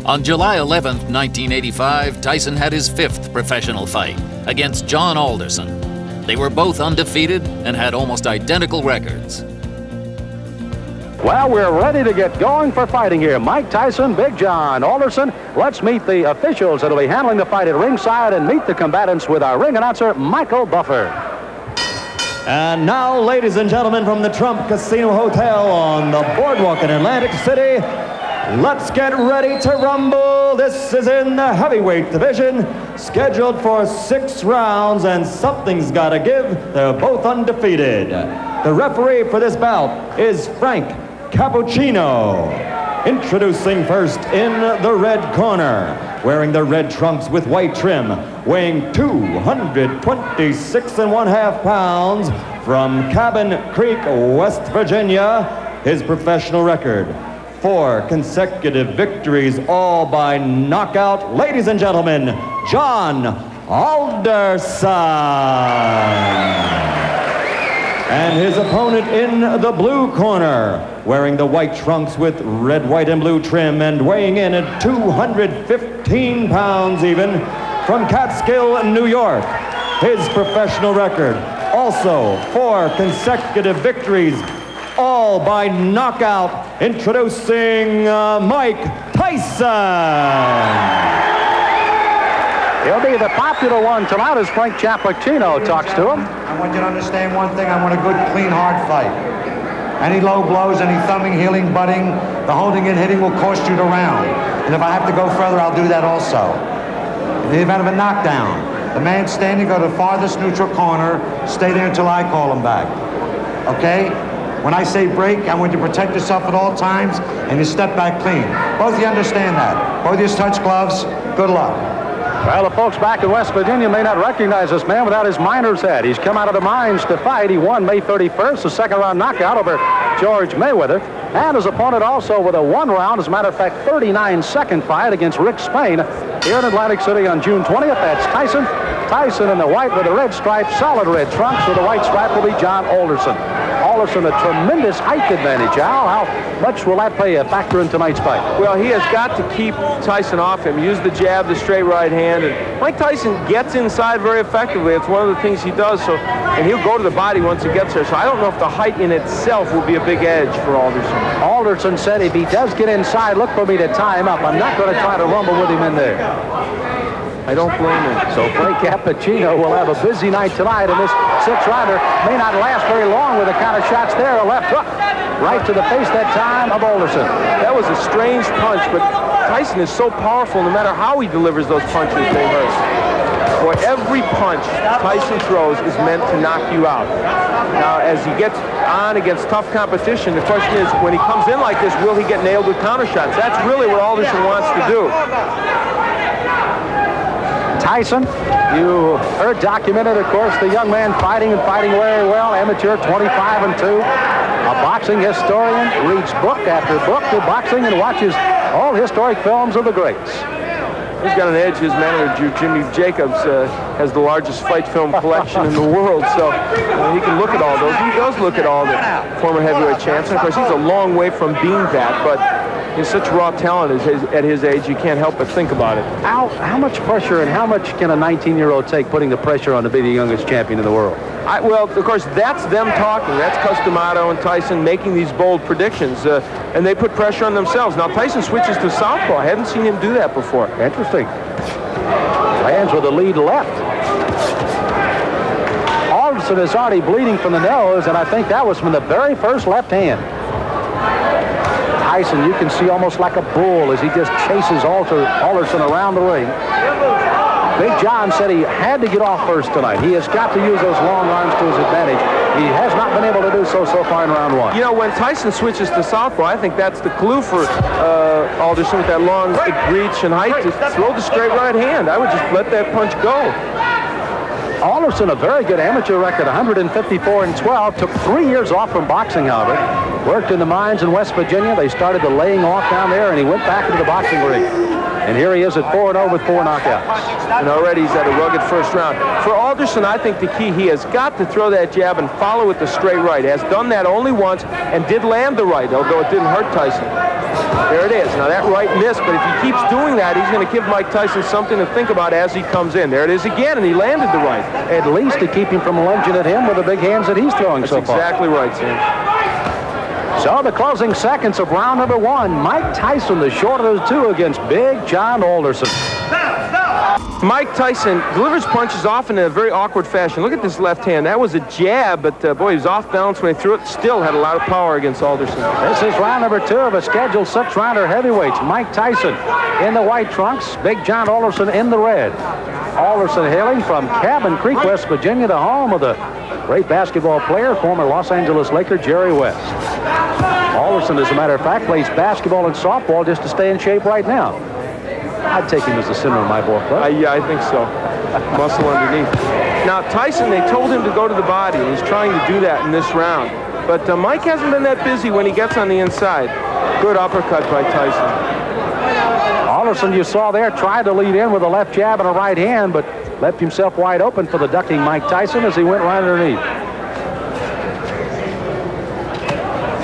On July 11, 1985, Tyson had his 5th professional fight against John Aldерson. They were both undefeated and had almost identical records. Well, we're ready to get going for fighting here. Mike Tyson, Big John Aldерson. Let's meet the officials that will be handling the fight at ringside and meet the combatants with our ring announcer, Michael Buffer. And now, ladies and gentlemen, from the Trump Casino Hotel on the boardwalk in Atlantic City, let's get ready to rumble. This is in the heavyweight division, scheduled for 6 rounds, and something's got to give. They're both undefeated. The referee for this bout is Frank Cappuccino. Introducing first in the red corner, wearing the red trunks with white trim, weighing 226.5 pounds, from Cabin Creek, West Virginia, his professional record: 4 consecutive victories, all by knockout. Ladies and gentlemen, John Aldерson. And his opponent in the blue corner, wearing the white trunks with red, white, and blue trim, and weighing in at 215 pounds even, from Catskill, New York. His professional record, also 4 consecutive victories, all by knockout. Introducing Mike Taison. He'll be the popular one tonight as Frank Cappuccino talks to him. I want you to understand one thing. I want a good, clean, hard fight. Any low blows, any thumbing, heeling, butting, the holding and hitting will cost you the round. And if I have to go further, I'll do that also. In the event of a knockdown, the man standing, go to the farthest neutral corner, stay there until I call him back. Okay? When I say break, I want you to protect yourself at all times, and you step back clean. Both of you understand that. Both of you touch gloves. Good luck. Well, the folks back in West Virginia may not recognize this man without his miner's hat. He's come out of the mines to fight. He won May 31st, a second-round knockout over George Mayweather. And his opponent also with a 1-round, as a matter of fact, 39-second fight against Rick Spain here in Atlantic City on June 20th. That's Tyson. Tyson in the white with the red stripe, solid red trunks with the white stripe will be John Aldерson. Aldерson, a tremendous height advantage. Al, how much will that play a factor in tonight's fight? Well, he has got to keep Tyson off him. Use the jab, the straight right hand, and Mike Tyson gets inside very effectively. It's one of the things he does. So, and he'll go to the body once he gets there. So I don't know if the height in itself will be a big edge for Aldерson. Aldерson said if he does get inside, look for me to tie him up. I'm not going to try to rumble with him in there. I don't blame him. So Frank Cappuccino will have a busy night tonight, and this 6-rounder may not last very long with the kind of shots there. A left hook right to the face that time of Aldерson. That was a strange punch, but Tyson is so powerful, no matter how he delivers those punches, they hurt. Boy, every punch Tyson throws is meant to knock you out. Now, as he gets on against tough competition, the question is, when he comes in like this, will he get nailed with counter shots? That's really what Aldерson wants to do. Tyson, you heard documented, of course, the young man fighting and fighting very well, amateur, 25-2, a boxing historian, reads book after book of boxing and watches all historic films of the greats. He's got an edge. His manager, Jimmy Jacobs, has the largest fight film collection in the world, so he can look at all those. He does look at all the former heavyweight champs, and of course, he's a long way from being that, but he's such raw talent at his age, you can't help but think about it. How much pressure and how much can a 19-year-old take putting the pressure on to be the youngest champion in the world? Well, of course, that's them talking. That's Customato and Tyson making these bold predictions, and they put pressure on themselves. Now, Tyson switches to southpaw. I haven't seen him do that before. Interesting. Lands with a lead left. Aldерson is already bleeding from the nose, and I think that was from the very first left hand. Tyson, you can see almost like a bull as he just chases Aldерson around the ring. Big John said he had to get off first tonight. He has got to use those long arms to his advantage. He has not been able to do so far in round 1. You know, when Tyson switches to southpaw, I think that's the clue for Aldерson with that long reach and height to throw the straight right hand. I would just let that punch go. Aldерson, a very good amateur record, 154-12. Took 3 years off from boxing, however. Worked in the mines in West Virginia. They started the laying off down there, and he went back into the boxing ring. And here he is at 4-0 with 4 knockouts. And already he's had a rugged first round. For Aldерson, I think the key, he has got to throw that jab and follow with the straight right. Has done that only once and did land the right, although it didn't hurt Tyson. There it is. Now that right missed, but if he keeps doing that, he's going to give Mike Tyson something to think about as he comes in. There it is again, and he landed the right. At least to keep him from lunging at him with the big hands that he's throwing so far. That's exactly right, Sam. So the closing seconds of round number 1. Mike Tyson, the shorter of the two, against Big John Alderson. Mike Tyson delivers punches often in a very awkward fashion. Look at this left hand. That was a jab, but boy, he was off balance when he threw it. Still had a lot of power against Alderson. This is round number 2 of a scheduled 6-rounder heavyweights. Mike Tyson in the white trunks, Big John Alderson in the red. Alderson hailing from Cabin Creek, West Virginia, the home of the great basketball player, former Los Angeles Laker Jerry West. Alderson, as a matter of fact, plays basketball and softball just to stay in shape right now. I'd take him as the center of my ball club. Yeah, I think so. Muscle underneath. Now, Tyson, they told him to go to the body, and he's trying to do that in this round. But Mike hasn't been that busy when he gets on the inside. Good uppercut by Tyson. Alderson, you saw there, tried to lead in with a left jab and a right hand, but left himself wide open for the ducking Mike Tyson as he went right underneath.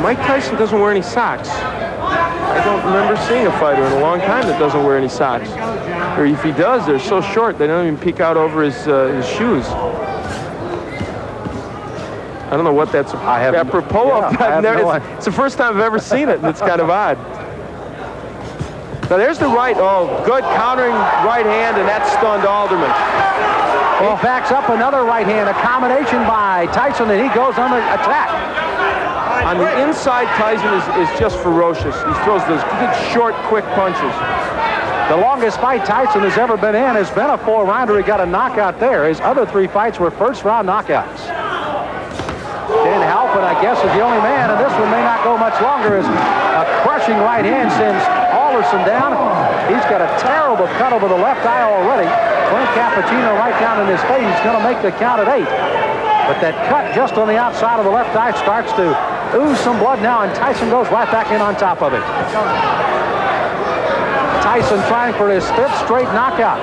Mike Tyson doesn't wear any socks. I don't remember seeing a fighter in a long time that doesn't wear any socks. Or if he does, they're so short they don't even peek out over his shoes. I don't know what that's apropos of. It's the first time I've ever seen it, and it's kind of odd. Now there's the right. Oh, good countering right hand, and that stunned Alderman. He backs up another right hand, a combination by Tyson, and he goes on the attack. On the inside, Tyson is just ferocious. He throws those good, short, quick punches. The longest fight Tyson has ever been in has been a 4-rounder. He got a knockout there. His other 3 fights were first-round knockouts. Can't help it, I guess, is the only man, and this one may not go much longer as a crushing right hand sends Alderson down. He's got a terrible cut over the left eye already. Frank Cappuccino right down in his face. He's going to make the count at 8. But that cut just on the outside of the left eye starts to ooze some blood now, and Tyson goes right back in on top of it. Tyson trying for his 5th straight knockout.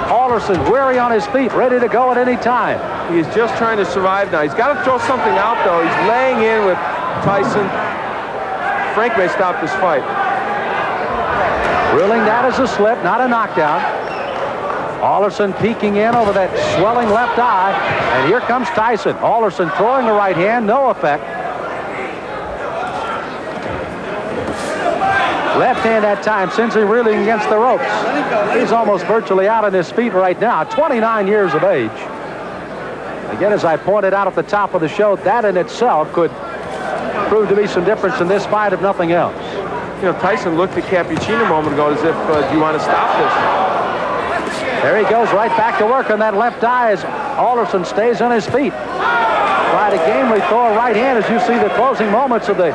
Alderson weary on his feet, ready to go at any time. He's just trying to survive now. He's got to throw something out, though. He's laying in with Tyson. Frank may stop this fight. Ruling that as a slip, not a knockdown. Alderson peeking in over that swelling left eye, and here comes Tyson. Alderson throwing the right hand, no effect. Left hand that time, sends him reeling against the ropes. He's almost virtually out on his feet right now, 29 years of age. Again, as I pointed out at the top of the show, that in itself could prove to be some difference in this fight, if nothing else. You know, Tyson looked at Cappuccino a moment ago as if, do you want to stop this? There he goes right back to work on that left eye as Alderson stays on his feet. Try to gamely throw a right hand as you see the closing moments of the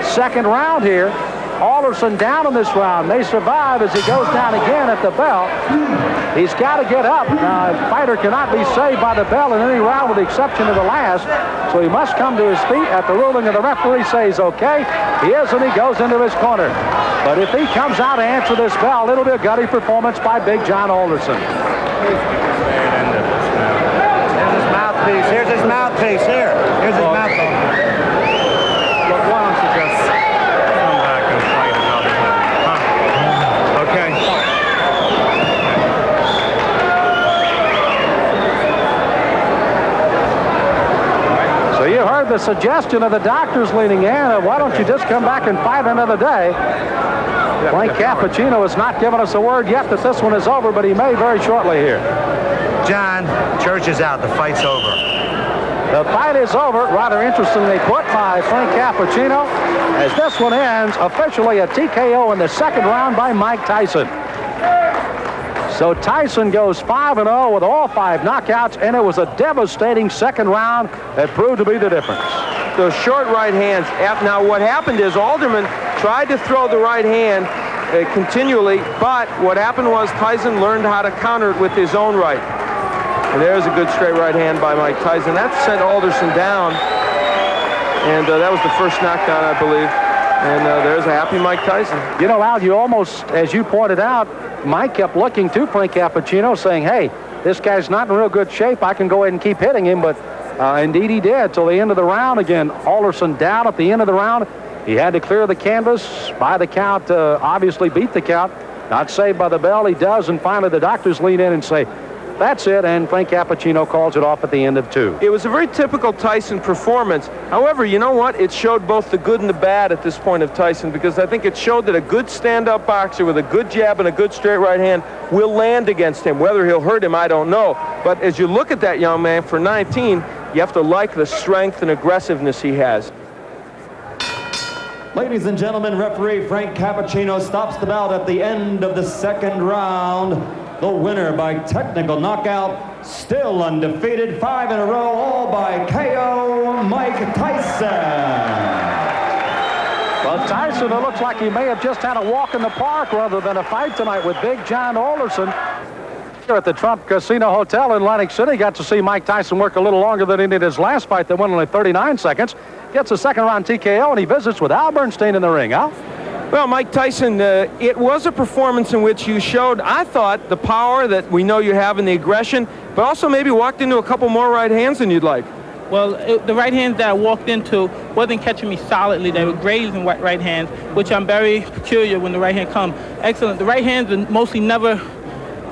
second round here. Alderson down in this round. May survive as he goes down again at the bell. He's got to get up. Now, a fighter cannot be saved by the bell in any round with the exception of the last. So he must come to his feet at the ruling of the referee says, okay. He is, and he goes into his corner. But if he comes out to answer this bell, it'll be a gutty performance by Big John Alderson. Here's his mouthpiece. Here's his mouthpiece. Here. Here's his mouthpiece. Look, why don't you just come back and fight another time? Huh? Okay. So you heard the suggestion of the doctors leaning in. Why don't you just come back and fight another day? Frank Cappuccino has not given us a word yet that this one is over, but he may very shortly here. John, church is out. The fight's over. The fight is over, rather interestingly put by Frank Cappuccino, as this one ends officially a TKO in the second round by Mike Tyson. So Tyson goes 5-0 with all 5 knockouts, and it was a devastating second round that proved to be the difference. Those short right hands. Now, what happened is Alderman tried to throw the right hand continually, but what happened was Tyson learned how to counter it with his own right. And there's a good straight right hand by Mike Tyson. That sent Alderson down, and that was the first knockdown, I believe. And there's a happy Mike Tyson. You know, Al, you almost, as you pointed out, Mike kept looking to Frank Cappuccino saying, hey, this guy's not in real good shape. I can go ahead and keep hitting him, but indeed he did till the end of the round. Again, Alderson down at the end of the round. He had to clear the canvas by the count, obviously beat the count. Not saved by the bell. He does, and finally the doctors lean in and say, that's it, and Frank Cappuccino calls it off at the end of 2. It was a very typical Tyson performance. However, you know what? It showed both the good and the bad at this point of Tyson, because I think it showed that a good stand-up boxer with a good jab and a good straight right hand will land against him. Whether he'll hurt him, I don't know. But as you look at that young man, for 19, you have to like the strength and aggressiveness he has. Ladies and gentlemen, referee Frank Cappuccino stops the bout at the end of the 2nd round. The winner by technical knockout, still undefeated, 5 in a row, all by KO, Mike Tyson. Well, Tyson, it looks like he may have just had a walk in the park rather than a fight tonight with Big John Alderson. Here at the Trump Casino Hotel in Atlantic City, got to see Mike Tyson work a little longer than he did his last fight that went only 39 seconds. Gets a 2nd round TKO, and he visits with Al Bernstein in the ring. Al? Well, Mike Tyson, it was a performance in which you showed, I thought, the power that we know you have and the aggression, but also maybe walked into a couple more right hands than you'd like. Well, the right hands that I walked into wasn't catching me solidly. They were grazing right hands, which I'm very peculiar when the right hand comes. Excellent. The right hands are mostly never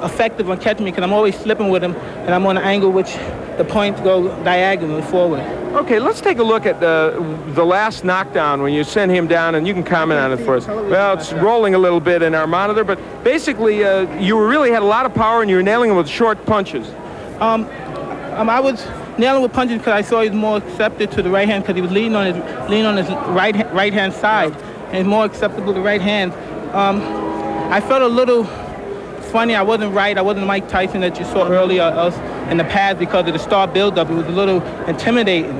effective on catching me because I'm always slipping with them, and I'm on an angle which the points go diagonally forward. Okay, let's take a look at the last knockdown when you sent him down, and you can comment on it for us. Well, it's rolling a little bit in our monitor, but basically you really had a lot of power and you were nailing him with short punches. I was nailing with punches because I saw he was more accepted to the right hand because he was leaning on his right hand side, and more acceptable to right hand. I felt a little funny. I wasn't right. I wasn't Mike Tyson that you saw earlier in the past because of the star buildup. It was a little intimidating.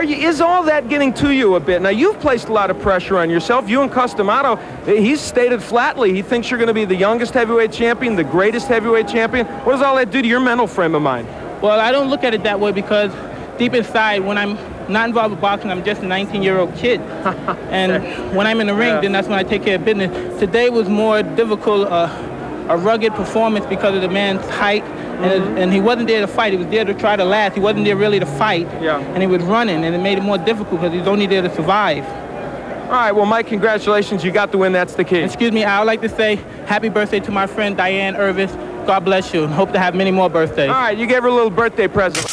Is all that getting to you a bit? Now, you've placed a lot of pressure on yourself. You and Customato, he's stated flatly he thinks you're going to be the youngest heavyweight champion, the greatest heavyweight champion. What does all that do to your mental frame of mind? Well, I don't look at it that way because deep inside, when I'm not involved with boxing, I'm just a 19-year-old kid. And when I'm in the ring, then that's when I take care of business. Today was more difficult, a rugged performance because of the man's height, and he wasn't there to fight. He was there to try to last. He wasn't there really to fight, and he was running, and it made it more difficult because he was only there to survive. All right, well, Mike, congratulations. You got the win. That's the key. Excuse me, I would like to say happy birthday to my friend Diane Irvis. God bless you, and hope to have many more birthdays. All right, you gave her a little birthday present.